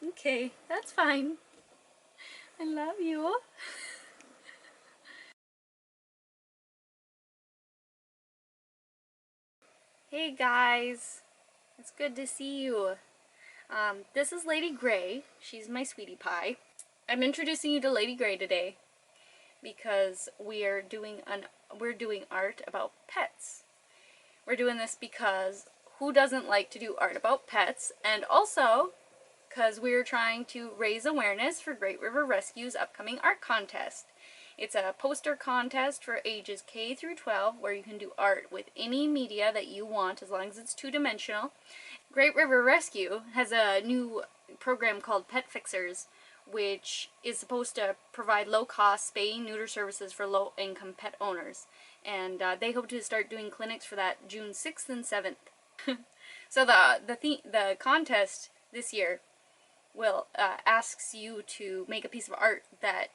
Okay, that's fine. I love you. Hey guys, it's good to see you. This is Lady Gray. She's my sweetie pie. I'm introducing you to Lady Gray today because we're doing art about pets. We're doing this because who doesn't like to do art about pets, and also because we're trying to raise awareness for Great River Rescue's upcoming art contest. It's a poster contest for ages K through 12 where you can do art with any media that you want as long as it's two-dimensional. Great River Rescue has a new program called Pet Fixers, which is supposed to provide low-cost spay-neuter services for low-income pet owners. And they hope to start doing clinics for that June 6th and 7th. So the contest this year will asks you to make a piece of art that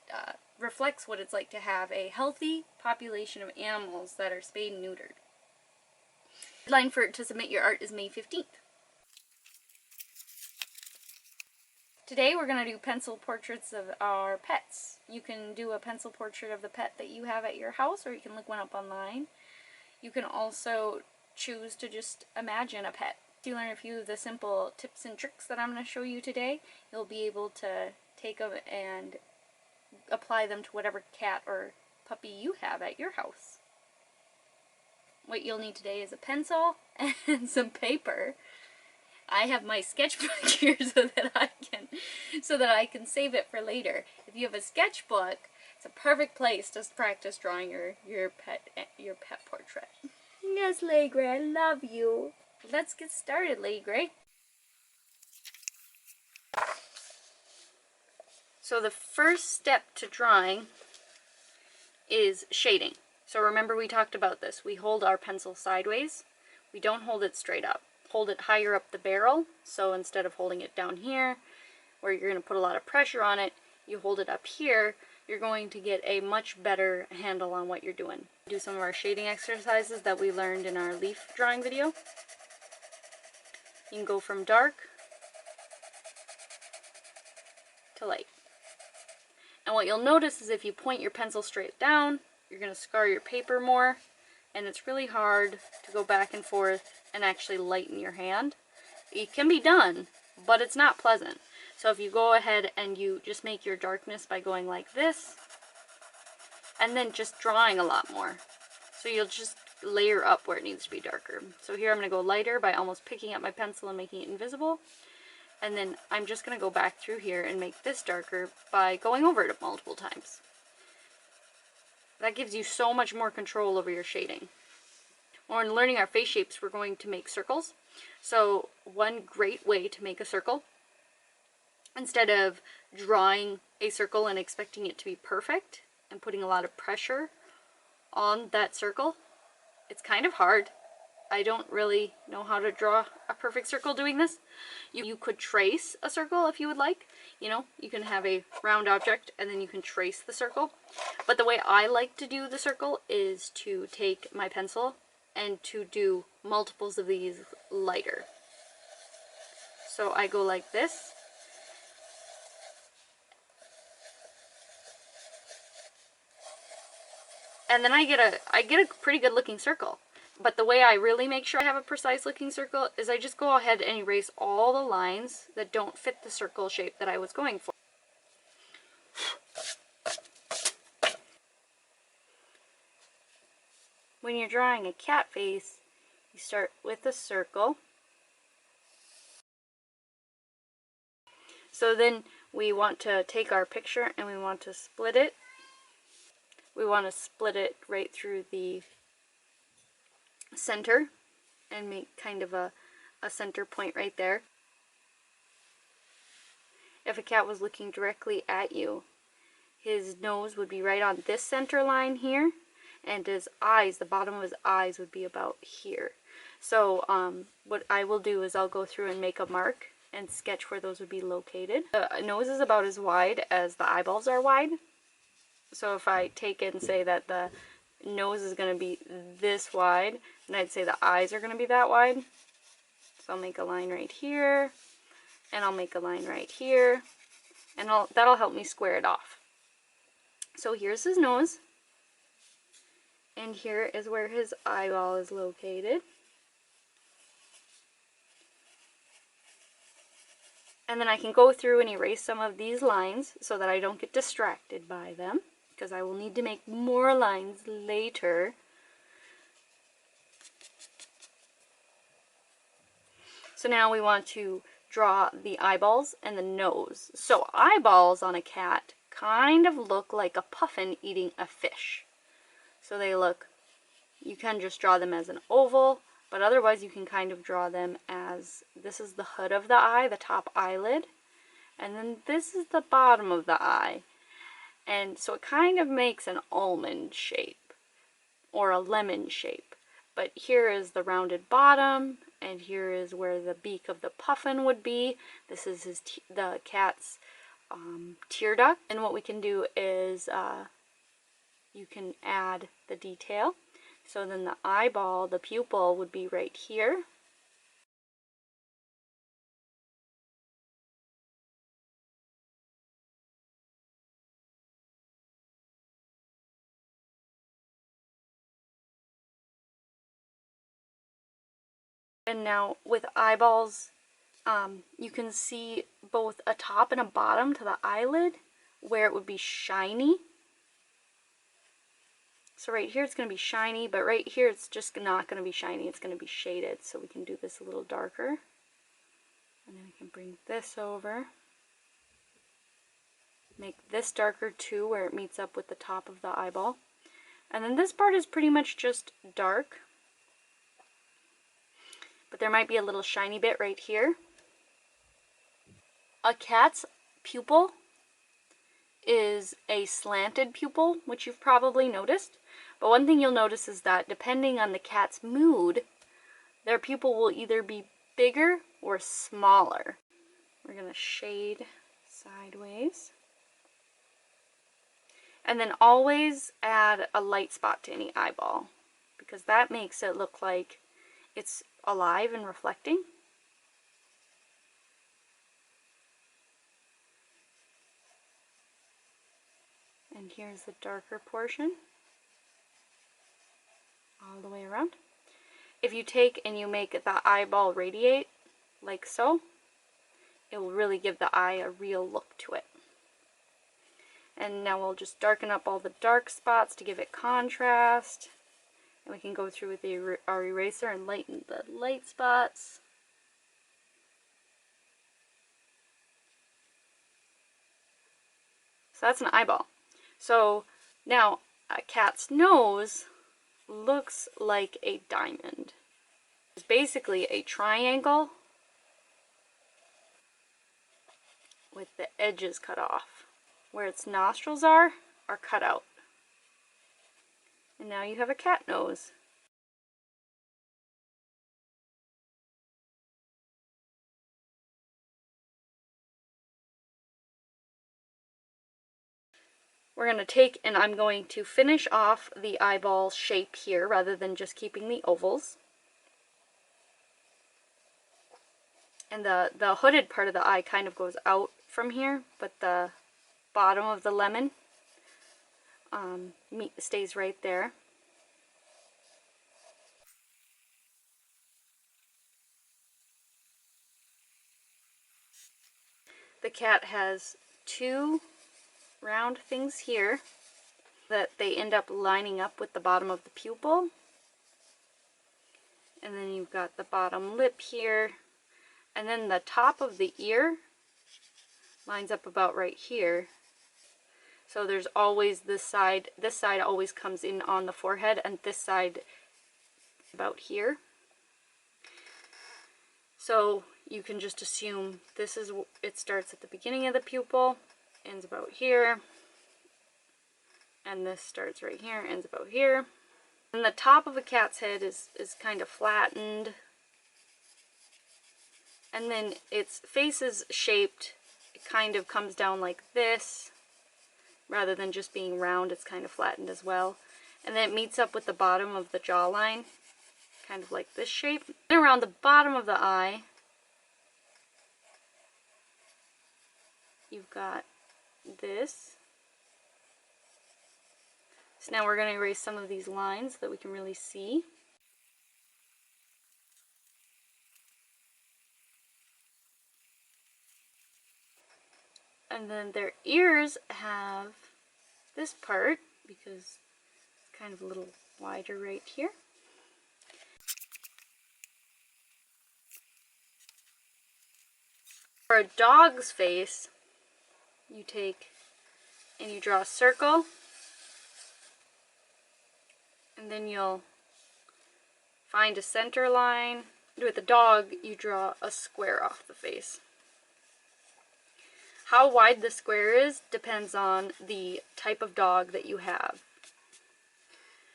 reflects what it's like to have a healthy population of animals that are spayed and neutered. The deadline to submit your art is May 15th. Today we're going to do pencil portraits of our pets. You can do a pencil portrait of the pet that you have at your house, or you can look one up online. You can also choose to just imagine a pet. If you learn a few of the simple tips and tricks that I'm going to show you today, you'll be able to take them and apply them to whatever cat or puppy you have at your house. What you'll need today is a pencil and some paper. I have my sketchbook here so that I can save it for later. If you have a sketchbook, it's a perfect place to practice drawing your pet portrait. Yes, Lady Gray, I love you. Let's get started, Lady Gray. So the first step to drawing is shading. So remember we talked about this. We hold our pencil sideways. We don't hold it straight up. Hold it higher up the barrel. So instead of holding it down here, where you're going to put a lot of pressure on it, you hold it up here. You're going to get a much better handle on what you're doing. Do some of our shading exercises that we learned in our leaf drawing video. You can go from dark to light. And what you'll notice is if you point your pencil straight down, you're going to scar your paper more, and it's really hard to go back and forth and actually lighten your hand. It can be done, but it's not pleasant. So if you go ahead and you just make your darkness by going like this, and then just drawing a lot more. So you'll just layer up where it needs to be darker. So here I'm going to go lighter by almost picking up my pencil and making it invisible. And then I'm just going to go back through here and make this darker by going over it multiple times. That gives you so much more control over your shading. When learning our face shapes, we're going to make circles. So one great way to make a circle, instead of drawing a circle and expecting it to be perfect and putting a lot of pressure on that circle, it's kind of hard. I don't really know how to draw a perfect circle doing this. You could trace a circle if you would like. You know, you can have a round object and then you can trace the circle. But the way I like to do the circle is to take my pencil and to do multiples of these lighter. So I go like this. And then I get a pretty good looking circle. But the way I really make sure I have a precise looking circle is I just go ahead and erase all the lines that don't fit the circle shape that I was going for. When you're drawing a cat face, you start with a circle. So then we want to take our picture and we want to split it. We want to split it right through the center and make kind of a center point right there. If a cat was looking directly at you, his nose would be right on this center line here, and his eyes, the bottom of his eyes, would be about here. So what I will do is I'll go through and make a mark and sketch where those would be located. The nose is about as wide as the eyeballs are wide. So if I take it and say that the nose is going to be this wide, and I'd say the eyes are going to be that wide. So I'll make a line right here, and I'll make a line right here, and that'll help me square it off. So here's his nose, and here is where his eyeball is located. And then I can go through and erase some of these lines so that I don't get distracted by them, because I will need to make more lines later. So now we want to draw the eyeballs and the nose. So eyeballs on a cat kind of look like a puffin eating a fish. So they look, you can just draw them as an oval, but otherwise you can kind of draw them as, this is the hood of the eye, the top eyelid, and then this is the bottom of the eye. And so it kind of makes an almond shape or a lemon shape. But here is the rounded bottom, and here is where the beak of the puffin would be. This is the cat's tear duct. And what we can do is you can add the detail. So then the eyeball, the pupil, would be right here. And now with eyeballs, you can see both a top and a bottom to the eyelid where it would be shiny. So right here it's going to be shiny, but right here it's just not going to be shiny, it's going to be shaded. So we can do this a little darker. And then we can bring this over. Make this darker too, where it meets up with the top of the eyeball. And then this part is pretty much just dark. But there might be a little shiny bit right here. A cat's pupil is a slanted pupil, which you've probably noticed. But one thing you'll notice is that depending on the cat's mood, their pupil will either be bigger or smaller. We're going to shade sideways. And then always add a light spot to any eyeball, because that makes it look like it's alive and reflecting. And here's the darker portion all the way around. If you take and you make the eyeball radiate like so, it will really give the eye a real look to it. And now we'll just darken up all the dark spots to give it contrast. And we can go through with our eraser and lighten the light spots. So that's an eyeball. So now a cat's nose looks like a diamond. It's basically a triangle with the edges cut off. Where its nostrils are cut out. And now you have a cat nose. We're going to take and I'm going to finish off the eyeball shape here rather than just keeping the ovals. And the hooded part of the eye kind of goes out from here, but the bottom of the lemon stays right there. The cat has two round things here that they end up lining up with the bottom of the pupil. And then you've got the bottom lip here. And then the top of the ear lines up about right here. So there's always this side always comes in on the forehead, and this side about here. So you can just assume this is, it starts at the beginning of the pupil, ends about here, and this starts right here, ends about here. And the top of a cat's head is kind of flattened, and then its face is shaped, it kind of comes down like this. Rather than just being round, it's kind of flattened as well. And then it meets up with the bottom of the jawline, kind of like this shape. And around the bottom of the eye, you've got this. So now we're going to erase some of these lines so that we can really see. And then their ears have this part because it's kind of a little wider right here. For a dog's face, you take and you draw a circle, and then you'll find a center line. With the dog, you draw a square off the face. How wide the square is depends on the type of dog that you have.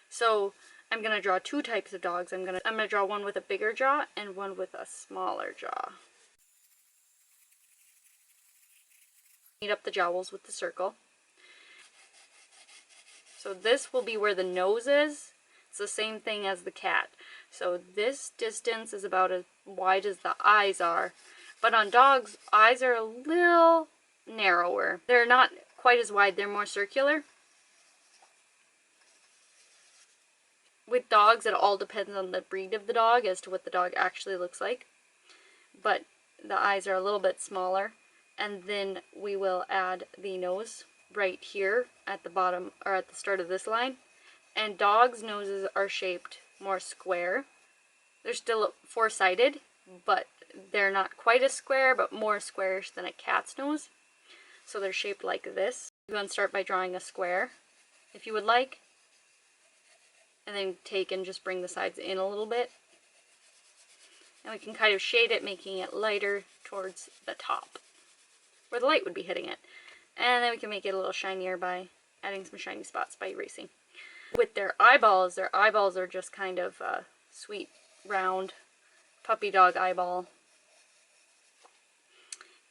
So I'm going to draw two types of dogs. I'm going to draw one with a bigger jaw and one with a smaller jaw. Meet up the jowls with the circle. So this will be where the nose is. It's the same thing as the cat. So this distance is about as wide as the eyes are. But on dogs, eyes are a little narrower. They're not quite as wide, they're more circular. With dogs, it all depends on the breed of the dog as to what the dog actually looks like. But the eyes are a little bit smaller. And then we will add the nose right here at the bottom, or at the start of this line. And dogs' noses are shaped more square. They're still four-sided, but they're not quite as square, but more squarish than a cat's nose. So they're shaped like this. You want to start by drawing a square, if you would like. And then take and just bring the sides in a little bit. And we can kind of shade it, making it lighter towards the top, where the light would be hitting it. And then we can make it a little shinier by adding some shiny spots by erasing. With their eyeballs are just kind of a sweet, round, puppy dog eyeball.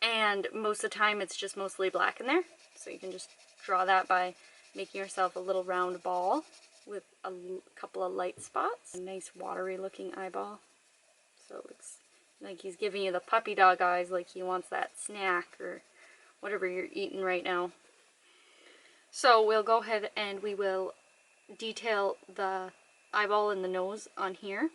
And most of the time it's just mostly black in there. So you can just draw that by making yourself a little round ball with a couple of light spots. A nice watery looking eyeball. So it looks like he's giving you the puppy dog eyes, like he wants that snack or whatever you're eating right now. So we'll go ahead and we will detail the eyeball and the nose on here.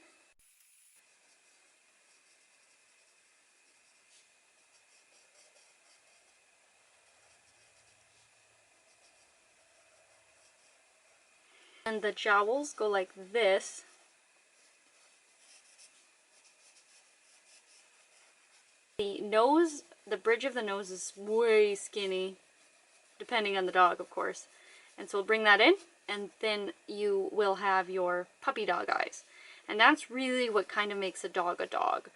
And the jowls go like this. The nose, the bridge of the nose is way skinny, depending on the dog, of course. And so we'll bring that in, and then you will have your puppy dog eyes. And that's really what kind of makes a dog a dog.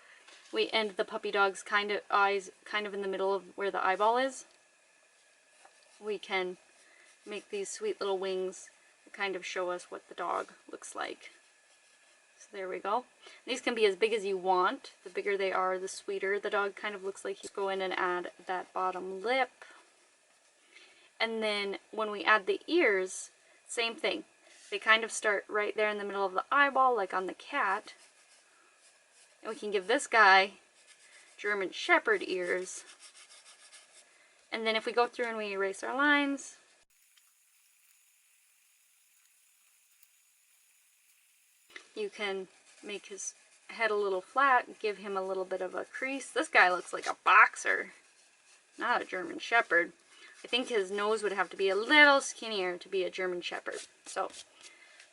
We end the puppy dog's eyes kind of in the middle of where the eyeball is. We can make these sweet little wings that kind of show us what the dog looks like. So there we go. These can be as big as you want. The bigger they are, the sweeter the dog kind of looks like. You go in and add that bottom lip. And then when we add the ears, same thing. They kind of start right there in the middle of the eyeball, like on the cat. And we can give this guy German Shepherd ears. And then if we go through and we erase our lines, you can make his head a little flat, give him a little bit of a crease. This guy looks like a boxer, not a German Shepherd. I think his nose would have to be a little skinnier to be a German Shepherd. So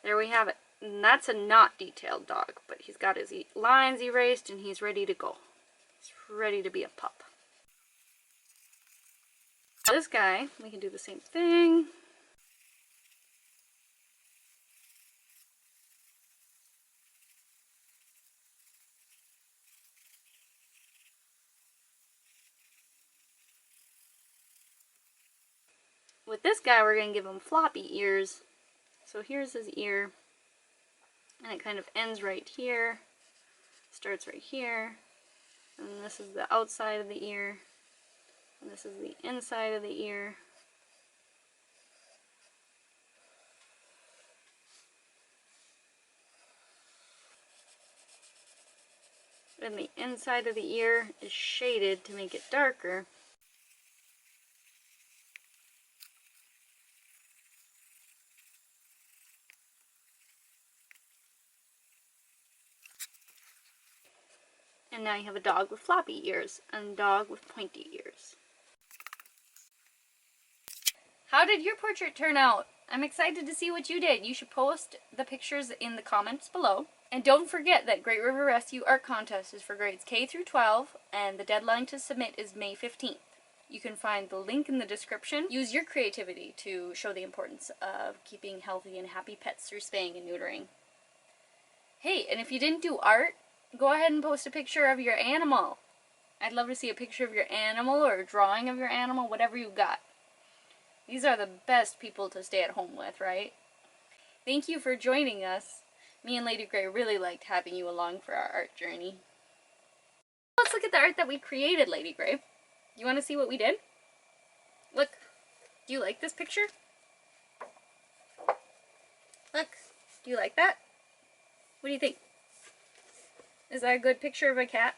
there we have it. And that's a not detailed dog, but he's got his lines erased and he's ready to go. He's ready to be a pup. This guy, we can do the same thing. With this guy, we're going to give him floppy ears. So here's his ear, and it kind of ends right here, starts right here, and this is the outside of the ear, and this is the inside of the ear. And the inside of the ear is shaded to make it darker. And now you have a dog with floppy ears and a dog with pointy ears. How did your portrait turn out? I'm excited to see what you did. You should post the pictures in the comments below. And don't forget that Great River Rescue Art Contest is for grades K through 12, and the deadline to submit is May 15th. You can find the link in the description. Use your creativity to show the importance of keeping healthy and happy pets through spaying and neutering. Hey, and if you didn't do art, go ahead and post a picture of your animal. I'd love to see a picture of your animal or a drawing of your animal, whatever you got. These are the best people to stay at home with, right? Thank you for joining us. Me and Lady Grey really liked having you along for our art journey. Let's look at the art that we created, Lady Grey. You want to see what we did? Look. Do you like this picture? Look. Do you like that? What do you think? Is that a good picture of a cat?